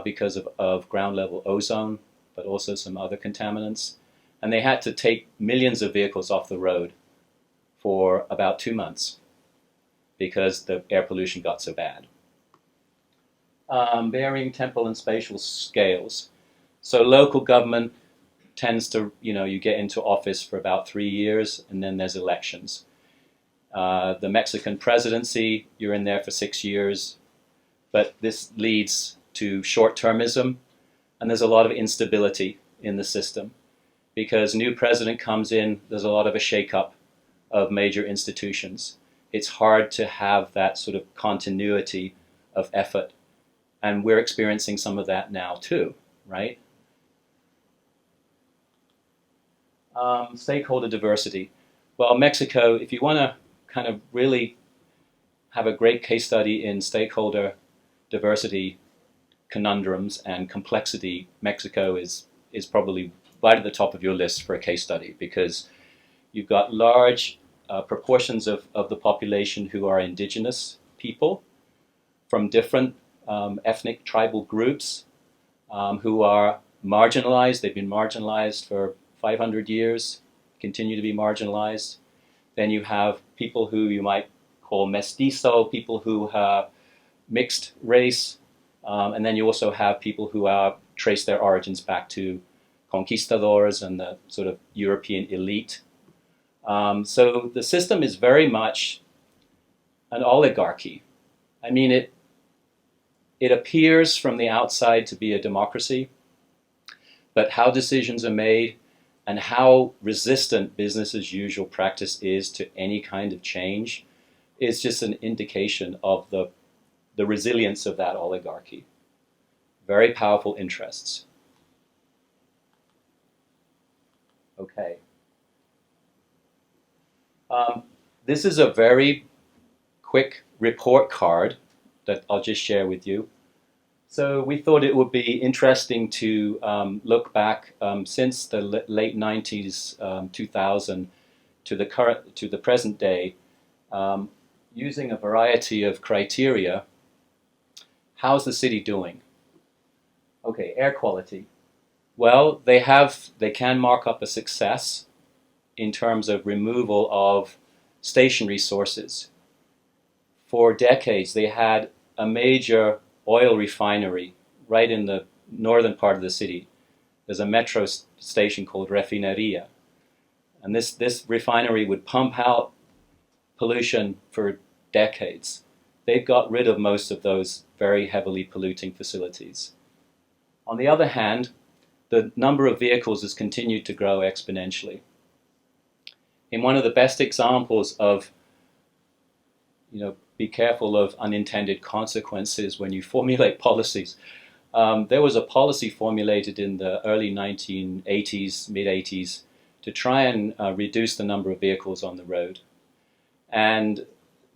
because of ground level ozone, but also some other contaminants. And they had to take millions of vehicles off the road for about 2 months because the air pollution got so bad. Varying temporal and spatial scales. So local government tends to, you get into office for about 3 years and then there's elections. The Mexican presidency, you're in there for 6 years, but this leads to short-termism and there's a lot of instability in the system because new president comes in, there's a lot of a shake-up of major institutions. It's hard to have that sort of continuity of effort, and we're experiencing some of that now too, right? Stakeholder diversity. Well, Mexico, if you want to kind of really have a great case study in stakeholder diversity conundrums and complexity, Mexico is probably right at the top of your list for a case study because you've got large proportions of the population who are indigenous people from different ethnic tribal groups who are marginalized. They've been marginalized for 500 years, continue to be marginalized. Then you have people who you might call mestizo, people who have mixed race, and then you also have people who trace their origins back to conquistadors and the sort of European elite. So the system is very much an oligarchy. I mean, it appears from the outside to be a democracy, but how decisions are made and how resistant business as usual practice is to any kind of change is just an indication of the resilience of that oligarchy. Very powerful interests. Okay. This is a very quick report card that I'll just share with you. So we thought it would be interesting to look back since the late 90s, 2000, to the present day. using a variety of criteria, how's the city doing? Okay, air quality. Well, they can mark up a success in terms of removal of stationary sources. For decades, they had a major oil refinery right in the northern part of the city. There's a metro station called Refineria. And this refinery would pump out pollution for decades. They've got rid of most of those very heavily polluting facilities. On the other hand, the number of vehicles has continued to grow exponentially. In one of the best examples of, be careful of unintended consequences when you formulate policies, there was a policy formulated in the early 1980s, mid-80s, to try and reduce the number of vehicles on the road. And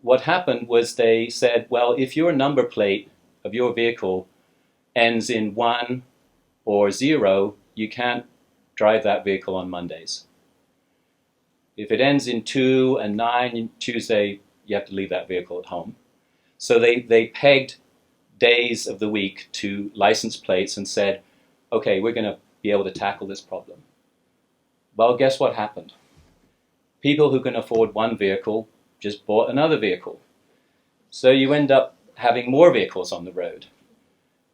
what happened was they said, well, if your number plate of your vehicle ends in 1 or 0, you can't drive that vehicle on Mondays. If it ends in 2 and 9, Tuesday, you have to leave that vehicle at home. So they pegged days of the week to license plates and said, okay, we're going to be able to tackle this problem. Well, guess what happened? People who can afford one vehicle just bought another vehicle. So you end up having more vehicles on the road.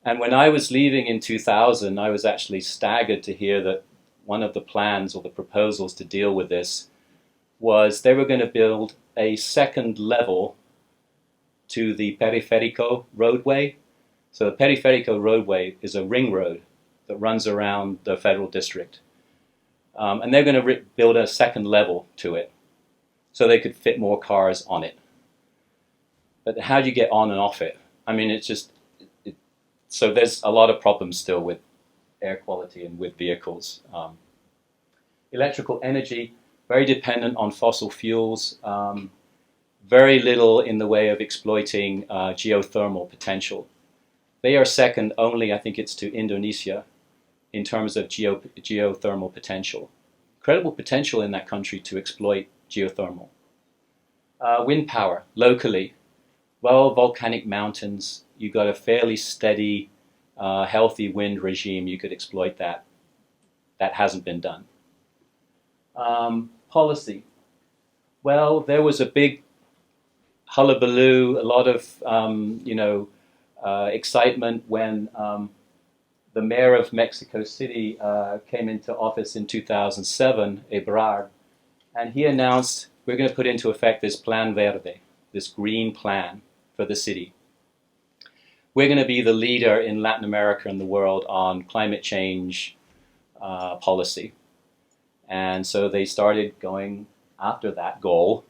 And when I was leaving in 2000, I was actually staggered to hear that one of the plans or the proposals to deal with this was they were going to build a second level to the Periférico roadway. So the Periférico roadway is a ring road that runs around the federal district. And they're going to build a second level to it so they could fit more cars on it. But how do you get on and off it? I mean, it's just... So there's a lot of problems still with air quality and with vehicles. Electrical energy, very dependent on fossil fuels. Very little in the way of exploiting geothermal potential. They are second only, I think it's to Indonesia, in terms of geothermal potential. Incredible potential in that country to exploit geothermal. Wind power, locally. Well, volcanic mountains, you've got a fairly steady, healthy wind regime, you could exploit that. That hasn't been done. Policy. Well, there was a big hullabaloo, a lot of excitement when the mayor of Mexico City came into office in 2007, Ebrard, and he announced we're going to put into effect this Plan Verde, this green plan for the city. We're going to be the leader in Latin America and the world on climate change policy. And so they started going after that goal.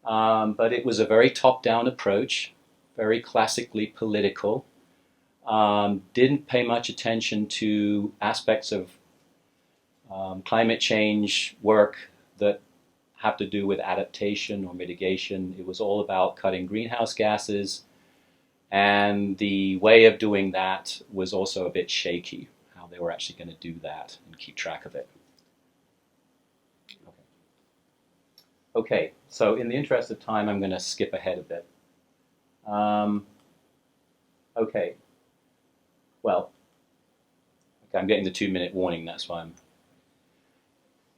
But it was a very top-down approach, very classically political. Didn't pay much attention to aspects of climate change work that have to do with adaptation or mitigation. It was all about cutting greenhouse gases, and the way of doing that was also a bit shaky, how they were actually going to do that and keep track of it. Okay, so in the interest of time, I'm going to skip ahead a bit. Okay, well, okay, I'm getting the 2-minute warning, that's why I'm...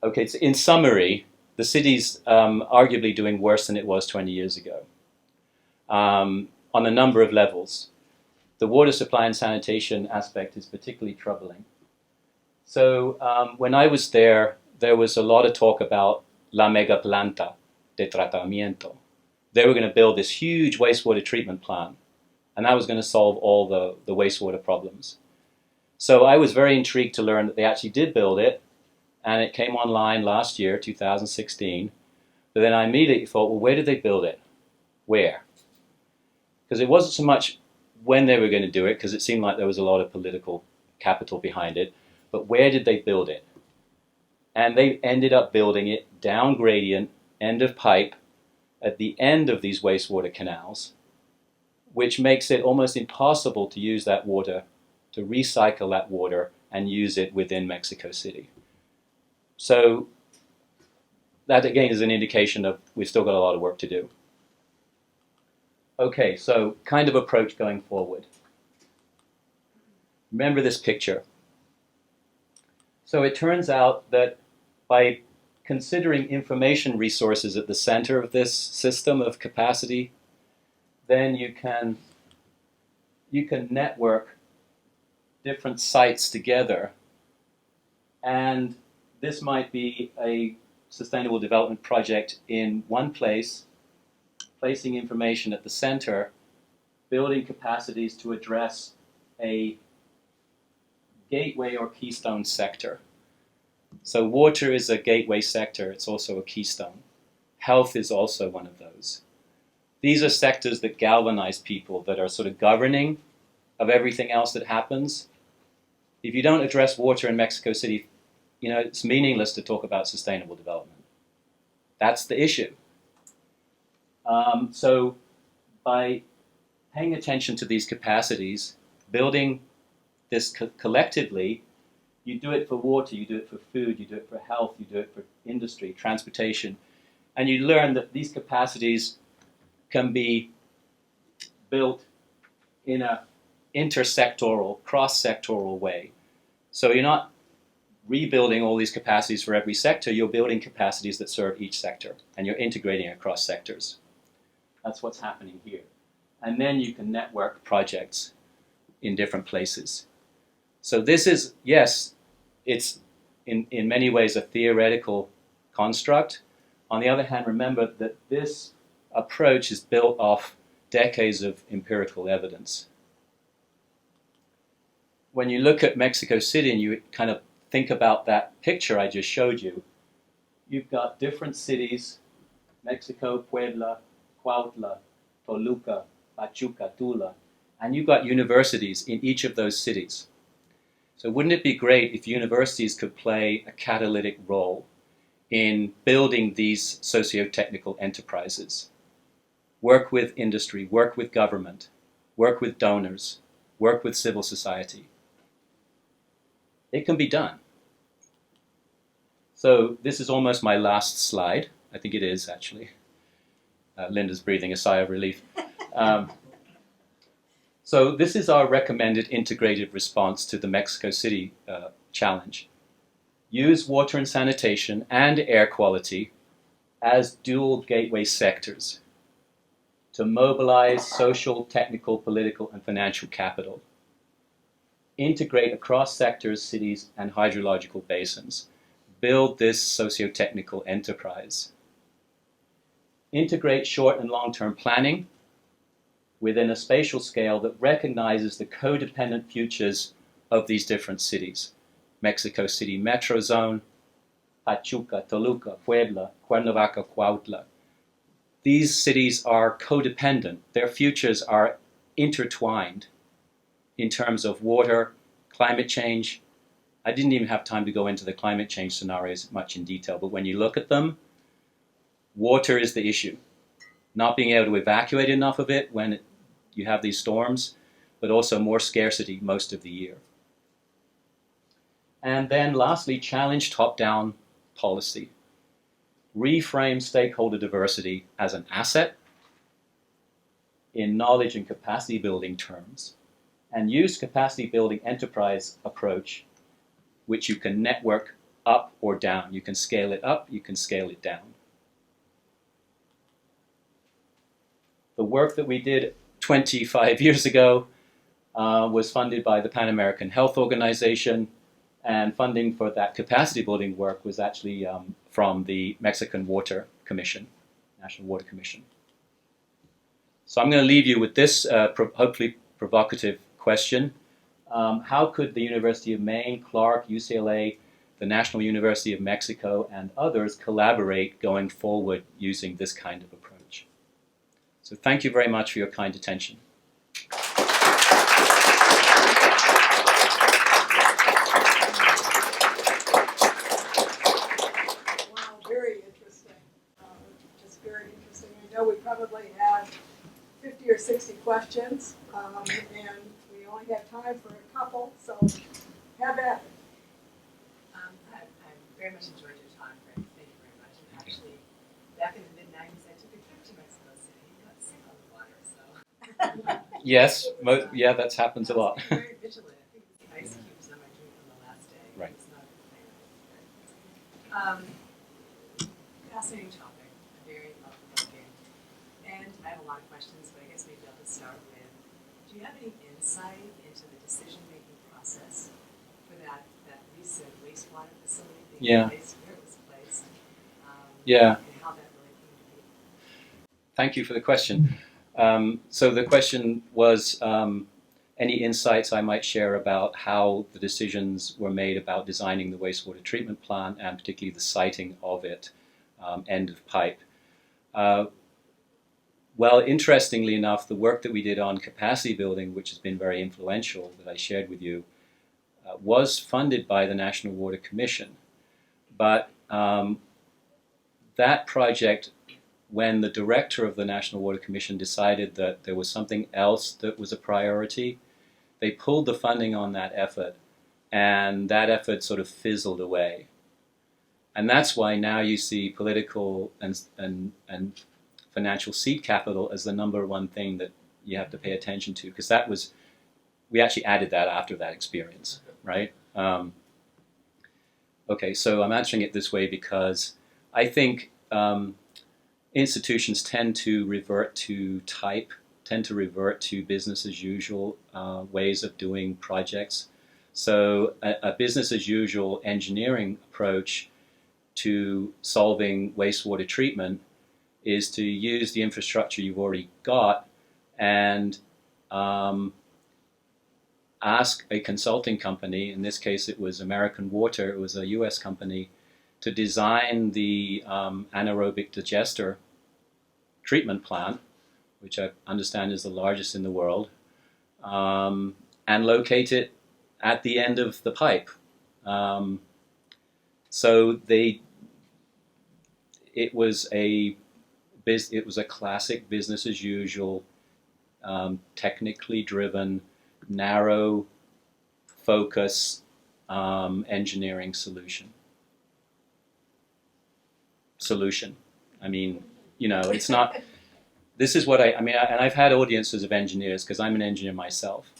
Okay, so in summary, the city's arguably doing worse than it was 20 years ago on a number of levels. The water supply and sanitation aspect is particularly troubling. So when I was there was a lot of talk about la mega planta de tratamiento. They were going to build this huge wastewater treatment plant, and that was going to solve all the wastewater problems. So I was very intrigued to learn that they actually did build it, and it came online last year, 2016. But then I immediately thought, well, where did they build it? Where? Because it wasn't so much when they were going to do it, because it seemed like there was a lot of political capital behind it, but where did they build it? And they ended up building it down gradient, end of pipe, at the end of these wastewater canals, which makes it almost impossible to use that water, to recycle that water and use it within Mexico City. So that again is an indication of we've still got a lot of work to do. Okay, so kind of approach going forward. Remember this picture. So it turns out that by considering information resources at the center of this system of capacity, then you can network different sites together, and this might be a sustainable development project in one place, placing information at the center, building capacities to address a gateway or keystone sector. So water is a gateway sector, it's also a keystone. Health is also one of those. These are sectors that galvanize people, that are sort of governing of everything else that happens. If you don't address water in Mexico City, it's meaningless to talk about sustainable development. That's the issue. So by paying attention to these capacities, building this collectively, you do it for water, you do it for food, you do it for health, you do it for industry, transportation, and you learn that these capacities can be built in an intersectoral, cross-sectoral way. So you're not rebuilding all these capacities for every sector, you're building capacities that serve each sector, and you're integrating across sectors. That's what's happening here. And then you can network projects in different places. So this is, yes, it's in many ways a theoretical construct. On the other hand, remember that this approach is built off decades of empirical evidence. When you look at Mexico City and you kind of think about that picture I just showed you, you've got different cities, Mexico, Puebla, Cuautla, Toluca, Pachuca, Tula, and you've got universities in each of those cities. So wouldn't it be great if universities could play a catalytic role in building these socio-technical enterprises? Work with industry, work with government, work with donors, work with civil society. It can be done. So this is almost my last slide. I think it is, actually. Linda's breathing a sigh of relief. So this is our recommended integrative response to the Mexico City challenge. Use water and sanitation and air quality as dual gateway sectors to mobilize social, technical, political, and financial capital. Integrate across sectors, cities, and hydrological basins. Build this socio-technical enterprise. Integrate short and long-term planning within a spatial scale that recognizes the codependent futures of these different cities. Mexico City Metro Zone, Pachuca, Toluca, Puebla, Cuernavaca, Cuautla. These cities are codependent. Their futures are intertwined in terms of water, climate change. I didn't even have time to go into the climate change scenarios much in detail, but when you look at them, water is the issue. Not being able to evacuate enough of it when you have these storms, but also more scarcity most of the year. And then lastly, challenge top-down policy. Reframe stakeholder diversity as an asset in knowledge and capacity building terms, and use capacity building enterprise approach, which you can network up or down. You can scale it up, you can scale it down. The work that we did 25 years ago was funded by the Pan American Health Organization, and funding for that capacity building work was actually from the Mexican Water Commission, National Water Commission. So I'm going to leave you with this hopefully provocative question. How could the University of Maine, Clark, UCLA, the National University of Mexico, and others collaborate going forward using this kind of approach? So thank you very much for your kind attention. Wow, very interesting. Just very interesting. I know we probably had 50 or 60 questions, and we only have time for a couple, so have at it. I very much enjoyed your talk, Rick. Thank you very much. And actually, back in the mid-90s, I took a trip to Mexico City and got sick on the water. So Yes, yeah, that happens a lot. I was very vigilant. I think it was the ice cubes on my drink on the last day. Right. It's not a plan. Fascinating topic, very thought-provoking. And I have a lot of questions, but I guess maybe I'll just start with, do you have any insight into the decision-making process for that recent wastewater facility being placed where it was placed? Yeah. And how that really came to be? Thank you for the question. So the question was any insights I might share about how the decisions were made about designing the wastewater treatment plant and particularly the siting of it, end of pipe. Well, interestingly enough, the work that we did on capacity building, which has been very influential that I shared with you, was funded by the National Water Commission. But that project, when the director of the National Water Commission decided that there was something else that was a priority, they pulled the funding on that effort, and that effort sort of fizzled away. And that's why now you see political and financial seed capital as the number one thing that you have to pay attention to, because that was, we actually added that after that experience, right? Okay, so I'm answering it this way because I think institutions tend to revert to type, tend to revert to business as usual ways of doing projects. So a business as usual engineering approach to solving wastewater treatment is to use the infrastructure you've already got and ask a consulting company, in this case it was American Water, it was a US company, to design the anaerobic digester treatment plant, which I understand is the largest in the world, and locate it at the end of the pipe. So it was a classic business as usual, technically driven, narrow focus engineering solution. I mean, you know, it's not. This is what I mean, and I've had audiences of engineers because I'm an engineer myself.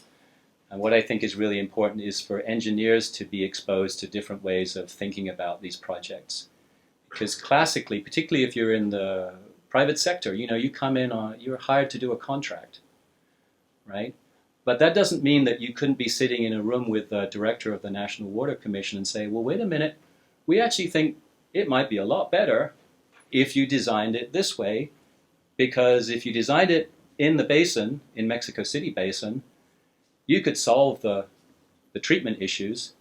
And what I think is really important is for engineers to be exposed to different ways of thinking about these projects. Because classically, particularly if you're in the private sector, you know, you come in on, you're hired to do a contract, right? But that doesn't mean that you couldn't be sitting in a room with the director of the National Water Commission and say, well, wait a minute, we actually think it might be a lot better if you designed it this way, because if you designed it in the basin, in Mexico City Basin, you could solve the treatment issues.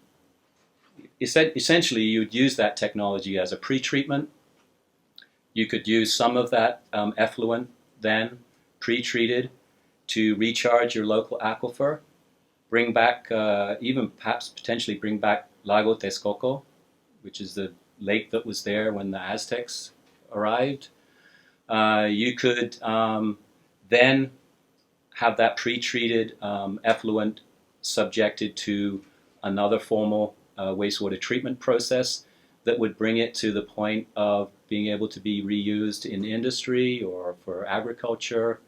Essentially, you'd use that technology as a pre-treatment. You could use some of that effluent then, pre-treated, to recharge your local aquifer, bring back, even perhaps potentially bring back Lago Texcoco, which is the lake that was there when the Aztecs arrived. You could then have that pre-treated effluent subjected to another formal wastewater treatment process that would bring it to the point of being able to be reused in industry or for agriculture.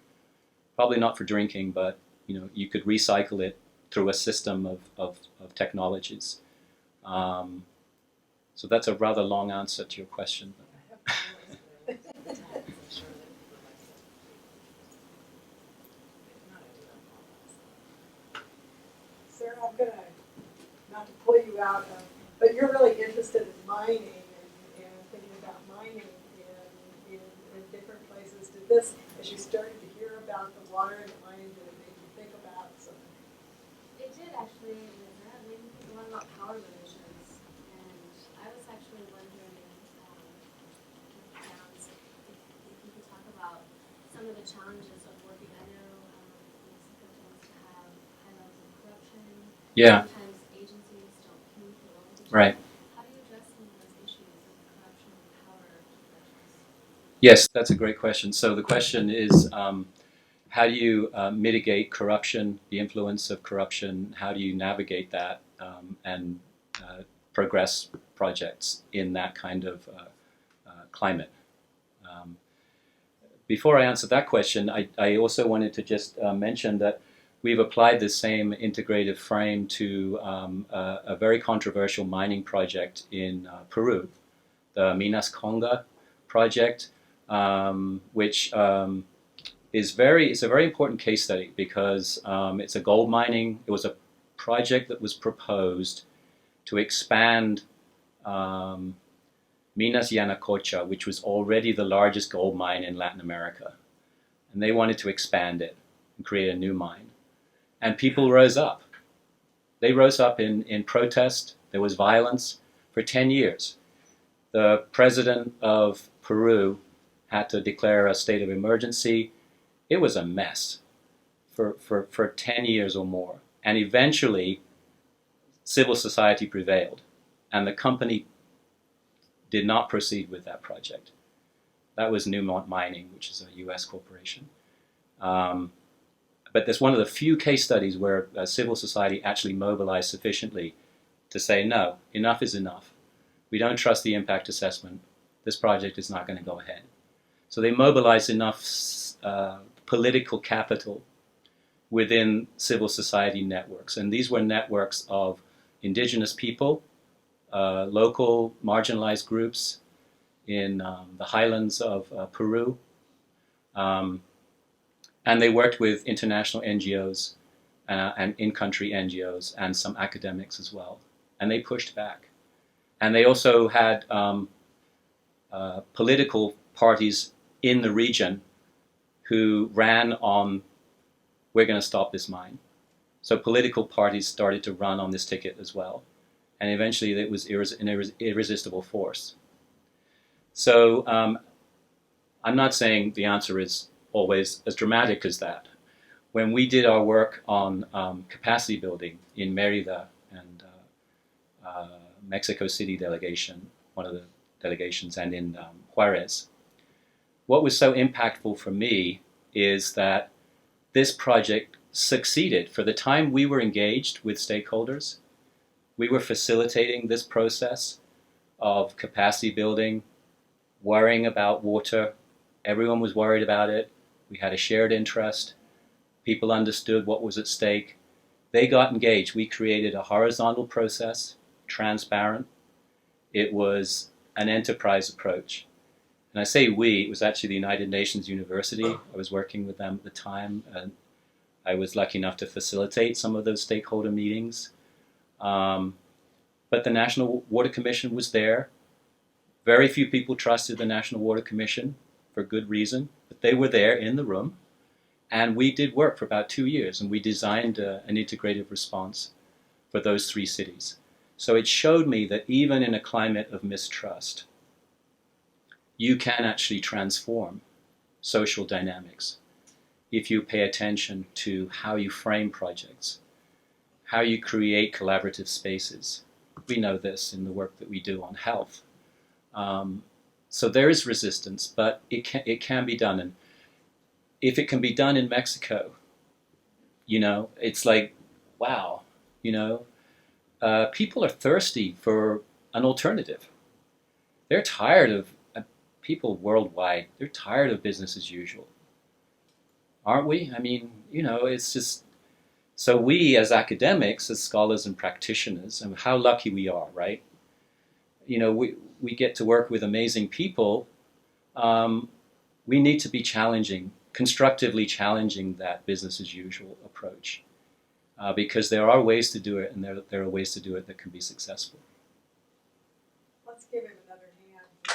Probably not for drinking, but you know, you could recycle it through a system of technologies. So that's a rather long answer to your question. Sarah, I'm going to, not to pull you out of, but you're really interested in mining and thinking about mining in different places. Did this, as you started to hear about the water and the mining, did it make you think about something? It did actually, it made me think a lot about power relations, and I was actually wondering, if you could talk about some of the challenges of working. I know Mexico tends to have high levels of corruption. Yeah. Sometimes agencies don't communicate well with each other. Right. How do you address some of those issues of corruption and power relations? Yes, that's a great question. So the question is, how do you mitigate corruption, the influence of corruption? How do you navigate that and progress projects in that kind of climate? Before I answer that question, I also wanted to just mention that we've applied the same integrative frame to a very controversial mining project in Peru, the Minas Conga project, which it's a very important case study because it's a gold mining. It was a project that was proposed to expand Minas Yanacocha, which was already the largest gold mine in Latin America, and they wanted to expand it and create a new mine. And people rose up. They rose up in protest. There was violence for 10 years. The president of Peru had to declare a state of emergency. It was a mess for 10 years or more. And eventually, civil society prevailed. And the company did not proceed with that project. That was Newmont Mining, which is a US corporation. But that's one of the few case studies where civil society actually mobilized sufficiently to say, no, enough is enough. We don't trust the impact assessment. This project is not going to go ahead. So they mobilized enough political capital within civil society networks. And these were networks of indigenous people, local marginalized groups in the highlands of Peru. And they worked with international NGOs and in-country NGOs and some academics as well. And they pushed back. And they also had political parties in the region who ran on, we're going to stop this mine. So political parties started to run on this ticket as well. And eventually it was an irresistible force. So I'm not saying the answer is always as dramatic as that. When we did our work on capacity building in Mérida and Mexico City delegation, one of the delegations, and in Juarez, what was so impactful for me is that this project succeeded. For the time we were engaged with stakeholders, we were facilitating this process of capacity building, worrying about water. Everyone was worried about it. We had a shared interest. People understood what was at stake. They got engaged. We created a horizontal process, transparent. It was an enterprise approach. And I say we, it was actually the United Nations University. I was working with them at the time, and I was lucky enough to facilitate some of those stakeholder meetings. But the National Water Commission was there. Very few people trusted the National Water Commission for good reason, but they were there in the room. And we did work for about 2 years, and we designed an integrative response for those 3 cities. So it showed me that even in a climate of mistrust, you can actually transform social dynamics if you pay attention to how you frame projects, how you create collaborative spaces. We know this in the work that we do on health. So there is resistance, but it can be done. And if it can be done in Mexico, it's like, wow, people are thirsty for an alternative. They're tired of people worldwide. They're tired of business as usual. Aren't we? I mean, it's just, so we as academics, as scholars and practitioners, and how lucky we are, right? We get to work with amazing people. We need to be constructively challenging that business as usual approach. Because there are ways to do it, and there are ways to do it that can be successful. Let's give him another hand.